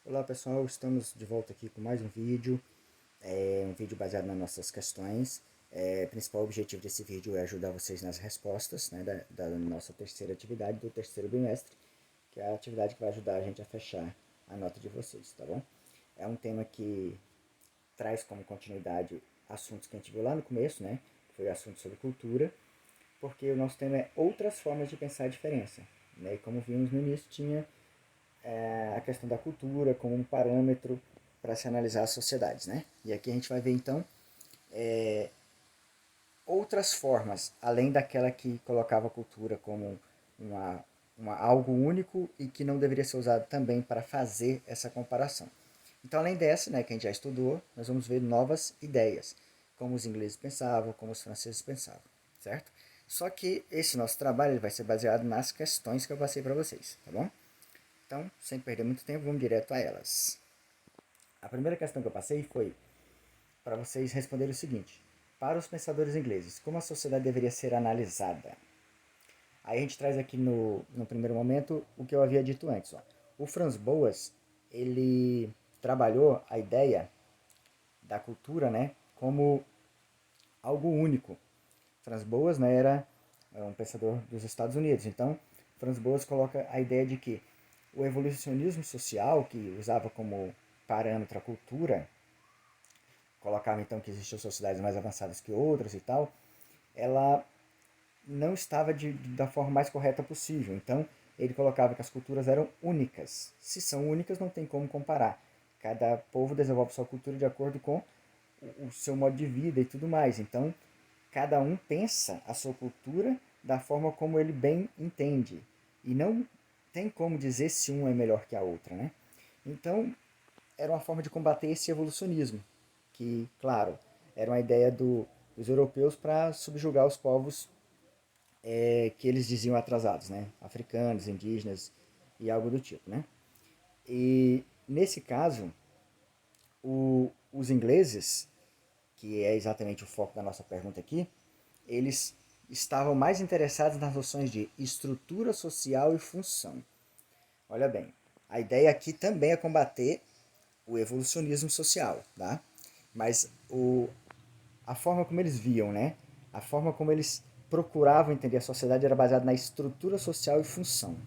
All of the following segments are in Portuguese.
Olá pessoal, estamos de volta aqui com mais um vídeo, um vídeo baseado nas nossas questões. O principal objetivo desse vídeo é ajudar vocês nas respostas, né, da nossa terceira atividade do terceiro bimestre, que é a atividade que vai ajudar a gente a fechar a nota de vocês, tá bom? É um tema que traz como continuidade assuntos que a gente viu lá no começo, né, que foi assunto sobre cultura, porque o nosso tema é outras formas de pensar a diferença, né, e como vimos no início, tinha a questão da cultura como um parâmetro para se analisar as sociedades, né? E aqui a gente vai ver então outras formas, além daquela que colocava a cultura como uma, algo único e que não deveria ser usado também para fazer essa comparação. Então, além dessa, né, que a gente já estudou, nós vamos ver novas ideias, como os ingleses pensavam, como os franceses pensavam, certo? Só que esse nosso trabalho ele vai ser baseado nas questões que eu passei para vocês, tá bom? Então, sem perder muito tempo, vamos direto a elas. A primeira questão que eu passei foi para vocês responderem o seguinte: para os pensadores ingleses, como a sociedade deveria ser analisada? Aí a gente traz aqui no primeiro momento o que eu havia dito antes. Ó. O Franz Boas, ele trabalhou a ideia da cultura, né, como algo único. Franz Boas, né, era um pensador dos Estados Unidos. Então, Franz Boas coloca a ideia de que o evolucionismo social, que usava como parâmetro a cultura, colocava então que existiam sociedades mais avançadas que outras e tal, ela não estava da forma mais correta possível. Então, ele colocava que as culturas eram únicas. Se são únicas, não tem como comparar. Cada povo desenvolve sua cultura de acordo com o seu modo de vida e tudo mais. Então, cada um pensa a sua cultura da forma como ele bem entende. E não tem como dizer se um é melhor que a outra, né? Então, era uma forma de combater esse evolucionismo, que, claro, era uma ideia dos europeus para subjugar os povos que eles diziam atrasados, né? Africanos, indígenas e algo do tipo, né? E nesse caso, os ingleses, que é exatamente o foco da nossa pergunta aqui, eles estavam mais interessados nas noções de estrutura social e função. Olha bem, a ideia aqui também é combater o evolucionismo social, tá? Mas a forma como eles viam, né? A forma como eles procuravam entender a sociedade era baseada na estrutura social e função.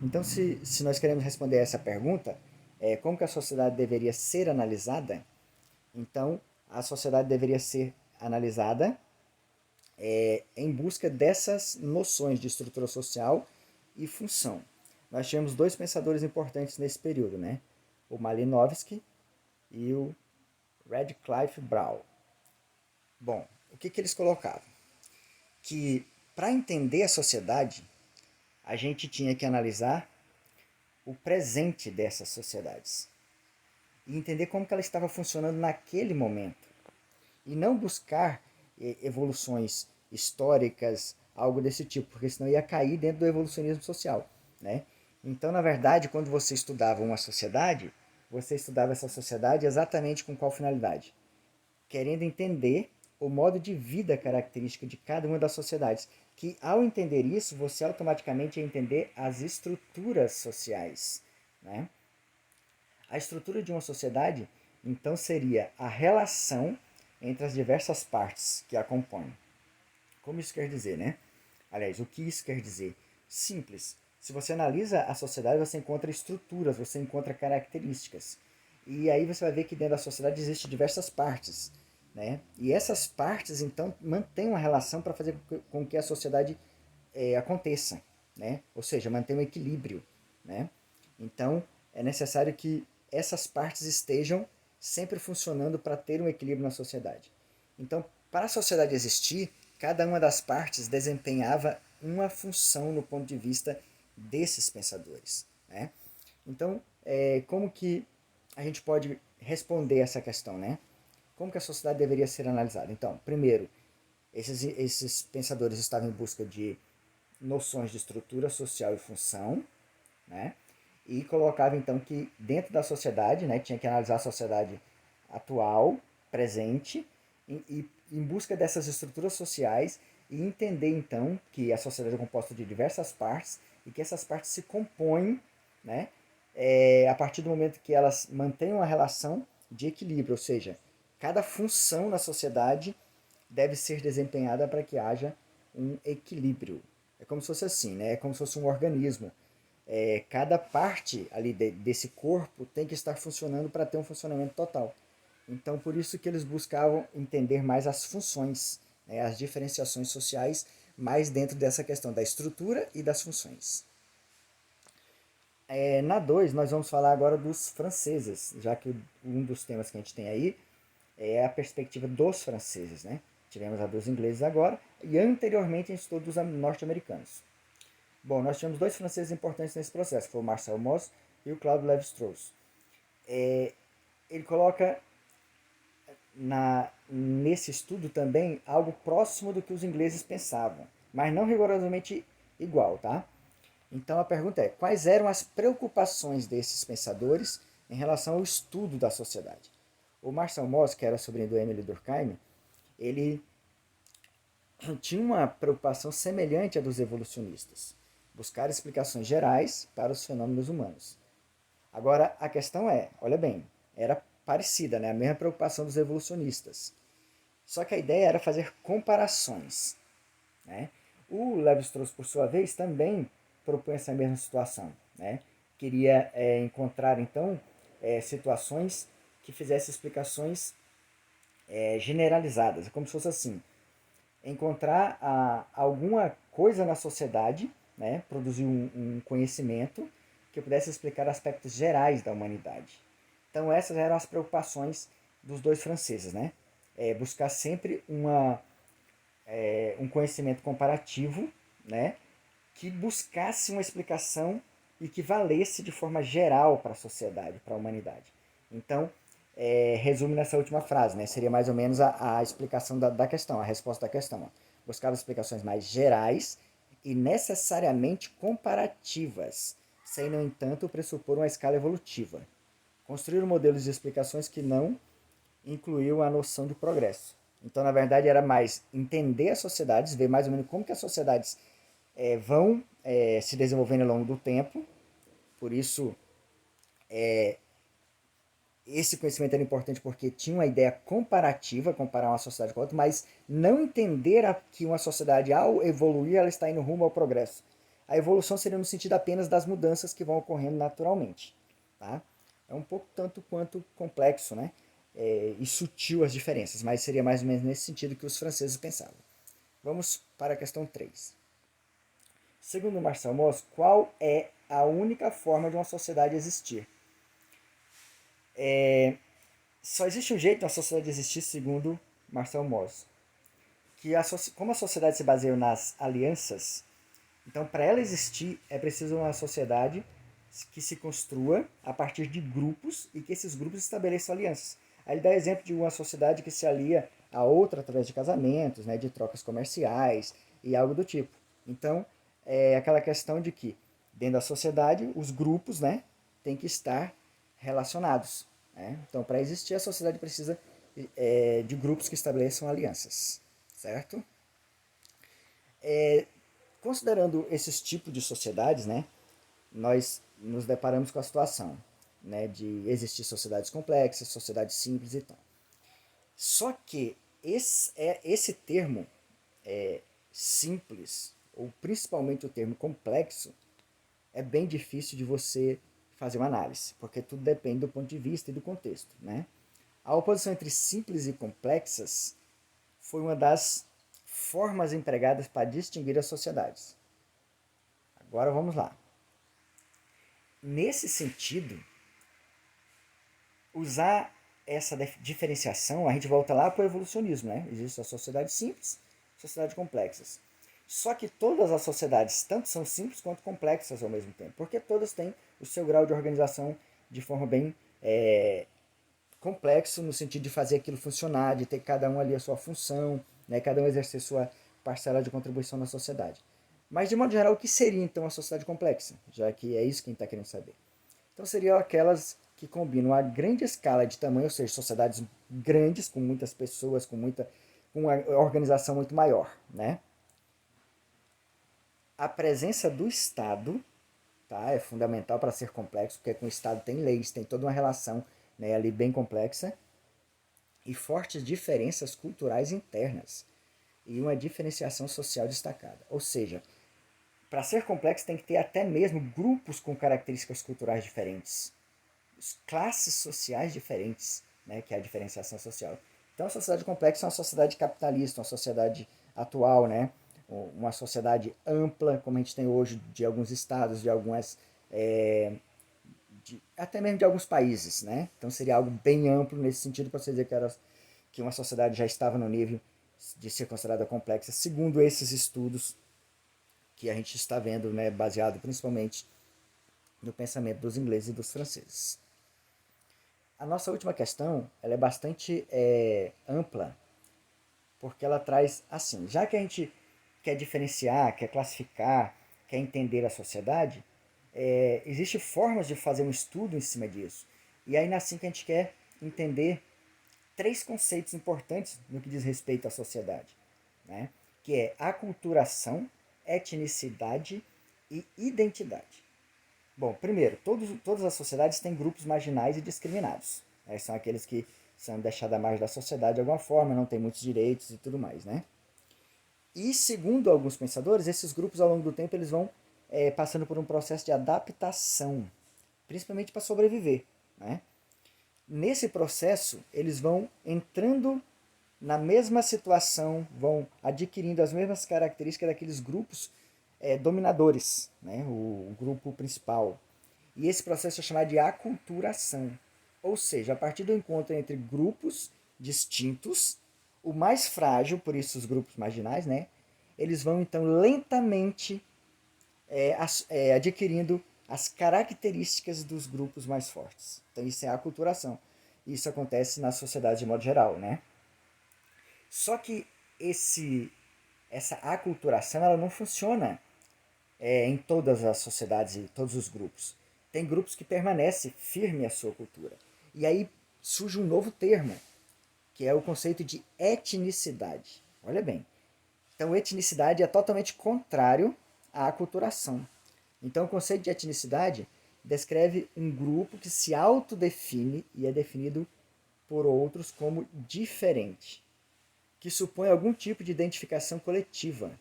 Então, se nós queremos responder essa pergunta, como que a sociedade deveria ser analisada? Então, a sociedade deveria ser analisada em busca dessas noções de estrutura social e função. Nós tivemos dois pensadores importantes nesse período, né? O Malinowski e o Radcliffe Brown. Bom, o que eles colocavam? Que para entender a sociedade, a gente tinha que analisar o presente dessas sociedades e entender como que ela estava funcionando naquele momento e não buscar evoluções históricas, algo desse tipo, porque senão ia cair dentro do evolucionismo social, né? Então, na verdade, quando você estudava uma sociedade, você estudava essa sociedade exatamente com qual finalidade? Querendo entender o modo de vida característico de cada uma das sociedades. Que ao entender isso, você automaticamente ia entender as estruturas sociais. Né? A estrutura de uma sociedade, então, seria a relação entre as diversas partes que a compõem. Como isso quer dizer, né? Aliás, o que isso quer dizer? Simples. Se você analisa a sociedade, você encontra estruturas, você encontra características. E aí você vai ver que dentro da sociedade existem diversas partes. Né? E essas partes, então, mantêm uma relação para fazer com que a sociedade aconteça. Né? Ou seja, manter um equilíbrio. Né? Então, é necessário que essas partes estejam sempre funcionando para ter um equilíbrio na sociedade. Então, para a sociedade existir, cada uma das partes desempenhava uma função no ponto de vista desses pensadores. Né? Então, como que a gente pode responder essa questão? Né? Como que a sociedade deveria ser analisada? Então, primeiro, esses pensadores estavam em busca de noções de estrutura social e função, né? E colocava então que dentro da sociedade, né, tinha que analisar a sociedade atual, presente, e em busca dessas estruturas sociais e entender então que a sociedade é composta de diversas partes e que essas partes se compõem, né, a partir do momento que elas mantêm uma relação de equilíbrio, ou seja, cada função na sociedade deve ser desempenhada para que haja um equilíbrio. É como se fosse assim, né? É como se fosse um organismo. Cada parte ali desse corpo tem que estar funcionando para ter um funcionamento total. Então, por isso que eles buscavam entender mais as funções, né, as diferenciações sociais, mais dentro dessa questão da estrutura e das funções. Na 2 nós vamos falar agora dos franceses, já que um dos temas que a gente tem aí é a perspectiva dos franceses. Né? Tivemos a dos ingleses agora, e anteriormente a gente estudou dos norte-americanos. Bom, nós tivemos dois franceses importantes nesse processo, foi o Marcel Mauss e o Claude Lévi-Strauss. Ele coloca nesse estudo também algo próximo do que os ingleses pensavam, mas não rigorosamente igual, tá? Então a pergunta é: quais eram as preocupações desses pensadores em relação ao estudo da sociedade? O Marcel Mauss, que era sobrinho do Émile Durkheim, ele tinha uma preocupação semelhante à dos evolucionistas, buscar explicações gerais para os fenômenos humanos. Agora, a questão é, olha bem, era parecida, né? A mesma preocupação dos evolucionistas. Só que a ideia era fazer comparações. Né? O Lévi-Strauss, por sua vez, também propõe essa mesma situação. Né? Queria encontrar, então, situações que fizessem explicações generalizadas. É como se fosse assim, encontrar alguma coisa na sociedade, né? Produzir um conhecimento que pudesse explicar aspectos gerais da humanidade. Então essas eram as preocupações dos dois franceses, né? Buscar sempre um conhecimento comparativo, né? Que buscasse uma explicação e que valesse de forma geral para a sociedade, para a humanidade. Então, resume nessa última frase, né? Seria mais ou menos a explicação da questão, a resposta da questão. Ó. Buscava explicações mais gerais e necessariamente comparativas, sem, no entanto, pressupor uma escala evolutiva. Construir modelos de explicações que não incluíam a noção de progresso. Então, na verdade, era mais entender as sociedades, ver mais ou menos como que as sociedades vão se desenvolvendo ao longo do tempo. Por isso, esse conhecimento era importante porque tinha uma ideia comparativa, comparar uma sociedade com outra, mas não entender que uma sociedade, ao evoluir, ela está indo rumo ao progresso. A evolução seria no sentido apenas das mudanças que vão ocorrendo naturalmente. Tá? É um pouco tanto quanto complexo, né? E sutil as diferenças, mas seria mais ou menos nesse sentido que os franceses pensavam. Vamos para a questão 3. Segundo Marcel Mauss, qual é a única forma de uma sociedade existir? Só existe um jeito de uma sociedade existir, segundo Marcel Mauss. Como a sociedade se baseia nas alianças, então para ela existir é preciso uma sociedade que se construa a partir de grupos e que esses grupos estabeleçam alianças. Aí ele dá exemplo de uma sociedade que se alia a outra através de casamentos, né, de trocas comerciais e algo do tipo. Então, é aquela questão de que dentro da sociedade os grupos, né, têm que estar relacionados. Né? Então, para existir, a sociedade precisa de grupos que estabeleçam alianças, certo? Considerando esses tipos de sociedades, né, nós nos deparamos com a situação, né, de existir sociedades complexas, sociedades simples e tal. Só que esse termo simples, ou principalmente o termo complexo, é bem difícil de você fazer uma análise, porque tudo depende do ponto de vista e do contexto. Né? A oposição entre simples e complexas foi uma das formas empregadas para distinguir as sociedades. Agora vamos lá. Nesse sentido, usar essa diferenciação, a gente volta lá para o evolucionismo. Né? Existe a sociedade simples, sociedade complexas. Só que todas as sociedades, tanto são simples quanto complexas ao mesmo tempo, porque todas têm o seu grau de organização de forma bem complexo, no sentido de fazer aquilo funcionar, de ter cada um ali a sua função, né, cada um exercer sua parcela de contribuição na sociedade. Mas, de modo geral, o que seria então a sociedade complexa? Já que é isso que a gente está querendo saber. Então, seriam aquelas que combinam a grande escala de tamanho, ou seja, sociedades grandes, com muitas pessoas, com uma organização muito maior, né? A presença do Estado tá? É fundamental para ser complexo, porque com o Estado tem leis, tem toda uma relação, né, ali bem complexa, e fortes diferenças culturais internas e uma diferenciação social destacada. Ou seja, para ser complexo tem que ter até mesmo grupos com características culturais diferentes, classes sociais diferentes, né, que é a diferenciação social. Então a sociedade complexa é uma sociedade capitalista, uma sociedade atual, né, uma sociedade ampla, como a gente tem hoje de alguns estados, de algumas até mesmo de alguns países, né? Então seria algo bem amplo nesse sentido para você dizer que uma sociedade já estava no nível de ser considerada complexa, segundo esses estudos que a gente está vendo, né, baseado principalmente no pensamento dos ingleses e dos franceses. A nossa última questão ela é bastante ampla, porque ela traz assim, já que a gente quer diferenciar, quer classificar, quer entender a sociedade, existem formas de fazer um estudo em cima disso. E aí assim que a gente quer entender três conceitos importantes no que diz respeito à sociedade, né? Que é aculturação, etnicidade e identidade. Bom, primeiro, todas as sociedades têm grupos marginais e discriminados. Né? São aqueles que são deixados à margem da sociedade de alguma forma, não têm muitos direitos e tudo mais, né? E segundo alguns pensadores, esses grupos ao longo do tempo eles vão passando por um processo de adaptação, principalmente para sobreviver, né? Nesse processo, eles vão entrando na mesma situação, vão adquirindo as mesmas características daqueles grupos dominadores, né? O grupo principal. E esse processo é chamado de aculturação. Ou seja, a partir do encontro entre grupos distintos, o mais frágil, por isso os grupos marginais, né? Eles vão então lentamente adquirindo as características dos grupos mais fortes. Então isso é a aculturação. Isso acontece na sociedade de modo geral, né? Só que essa aculturação ela não funciona em todas as sociedades e todos os grupos. Tem grupos que permanecem firme à sua cultura. E aí surge um novo termo, que é o conceito de etnicidade. Olha bem. Então, etnicidade é totalmente contrário à aculturação. Então, o conceito de etnicidade descreve um grupo que se autodefine e é definido por outros como diferente, que supõe algum tipo de identificação coletiva,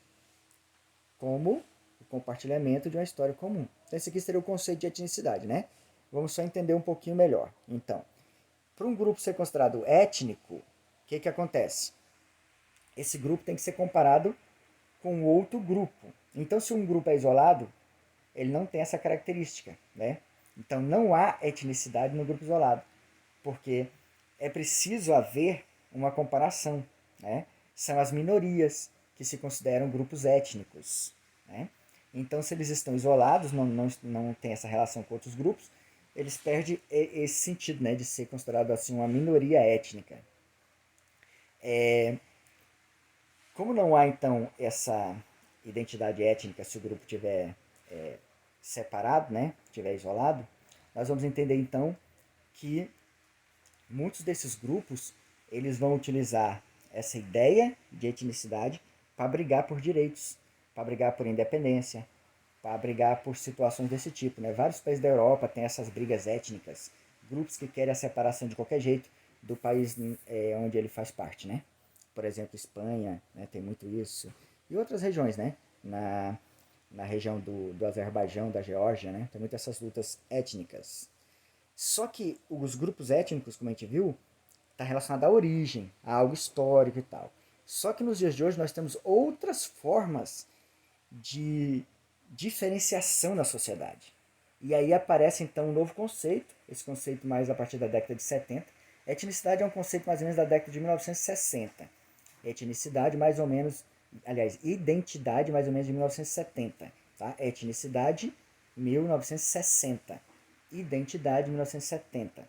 como o compartilhamento de uma história comum. Então, esse aqui seria o conceito de etnicidade, né? Vamos só entender um pouquinho melhor. Então, para um grupo ser considerado étnico, o que acontece? Esse grupo tem que ser comparado com outro grupo. Então, se um grupo é isolado, ele não tem essa característica, né? Então, não há etnicidade no grupo isolado, porque é preciso haver uma comparação, né? São as minorias que se consideram grupos étnicos, né? Então, se eles estão isolados, não tem essa relação com outros grupos, eles perdem esse sentido, né, de ser considerado assim uma minoria étnica. Como não há então essa identidade étnica se o grupo tiver separado, né, tiver isolado, nós vamos entender então que muitos desses grupos eles vão utilizar essa ideia de etnicidade para brigar por direitos, para brigar por independência, para brigar por situações desse tipo, né? Vários países da Europa têm essas brigas étnicas, grupos que querem a separação de qualquer jeito do país onde ele faz parte, né? Por exemplo, Espanha, né, tem muito isso. E outras regiões, né? Na região do Azerbaijão, da Geórgia, né? Tem muitas essas lutas étnicas. Só que os grupos étnicos, como a gente viu, está relacionado à origem, a algo histórico e tal. Só que nos dias de hoje nós temos outras formas de diferenciação na sociedade. E aí aparece então um novo conceito, esse conceito mais a partir da década de 70. Etnicidade é um conceito mais ou menos da década de 1960. Etnicidade mais ou menos, aliás, identidade mais ou menos de 1970. Tá? Etnicidade 1960. Identidade 1970.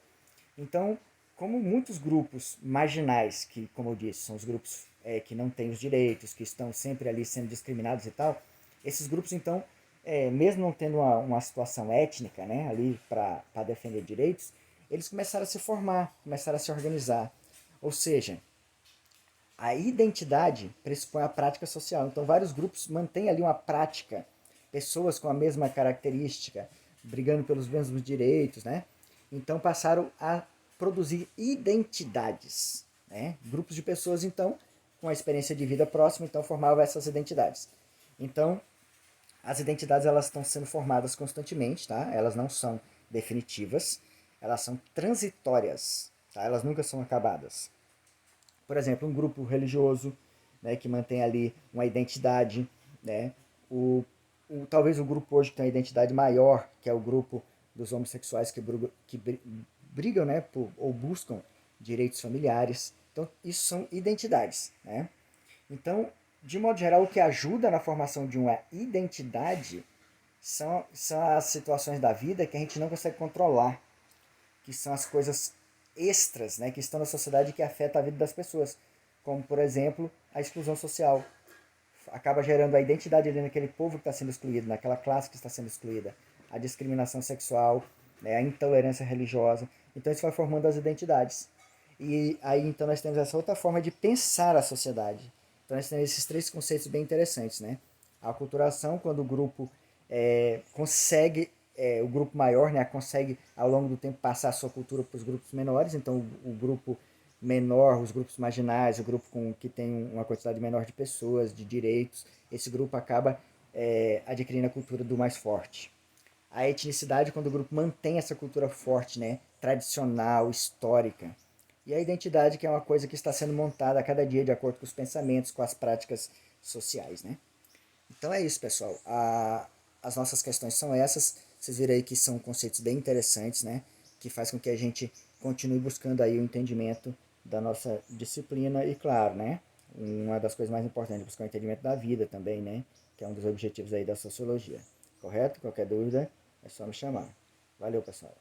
Então, como muitos grupos marginais, que, como eu disse, são os grupos que não têm os direitos, que estão sempre ali sendo discriminados e tal, esses grupos, então, mesmo não tendo uma situação étnica, né, ali para defender direitos, eles começaram a se formar, começaram a se organizar. Ou seja, a identidade pressupõe a prática social. Então, vários grupos mantêm ali uma prática pessoas com a mesma característica, brigando pelos mesmos direitos, né? Então passaram a produzir identidades, né? Grupos de pessoas, então, com a experiência de vida próxima, então formavam essas identidades. Então, as identidades elas estão sendo formadas constantemente, tá? Elas não são definitivas, elas são transitórias, tá? Elas nunca são acabadas. Por exemplo, um grupo religioso, né, que mantém ali uma identidade, né? Talvez o grupo hoje que tem uma identidade maior, que é o grupo dos homossexuais que brigam, né, ou buscam direitos familiares. Então, isso são identidades, né? Então, de modo geral, o que ajuda na formação de uma identidade são as situações da vida que a gente não consegue controlar, que são as coisas extras, né, que estão na sociedade e que afetam a vida das pessoas, como, por exemplo, a exclusão social. Acaba gerando a identidade ali naquele povo que está sendo excluído, naquela classe que está sendo excluída, a discriminação sexual, né, a intolerância religiosa. Então isso vai formando as identidades. E aí então nós temos essa outra forma de pensar a sociedade. Então nós temos esses três conceitos bem interessantes, né? A aculturação, quando o grupo consegue, o grupo maior, né, consegue ao longo do tempo passar a sua cultura para os grupos menores. Então o grupo menor, os grupos marginais, o grupo que tem uma quantidade menor de pessoas, de direitos, esse grupo acaba adquirindo a cultura do mais forte. A etnicidade, quando o grupo mantém essa cultura forte, né, tradicional, histórica. E a identidade, que é uma coisa que está sendo montada a cada dia de acordo com os pensamentos, com as práticas sociais, né? Então é isso, pessoal. As nossas questões são essas. Vocês viram aí que são conceitos bem interessantes, né? Que faz com que a gente continue buscando aí o entendimento da nossa disciplina e, claro, né? Uma das coisas mais importantes é buscar o entendimento da vida também, né? Que é um dos objetivos aí da sociologia. Correto? Qualquer dúvida é só me chamar. Valeu, pessoal.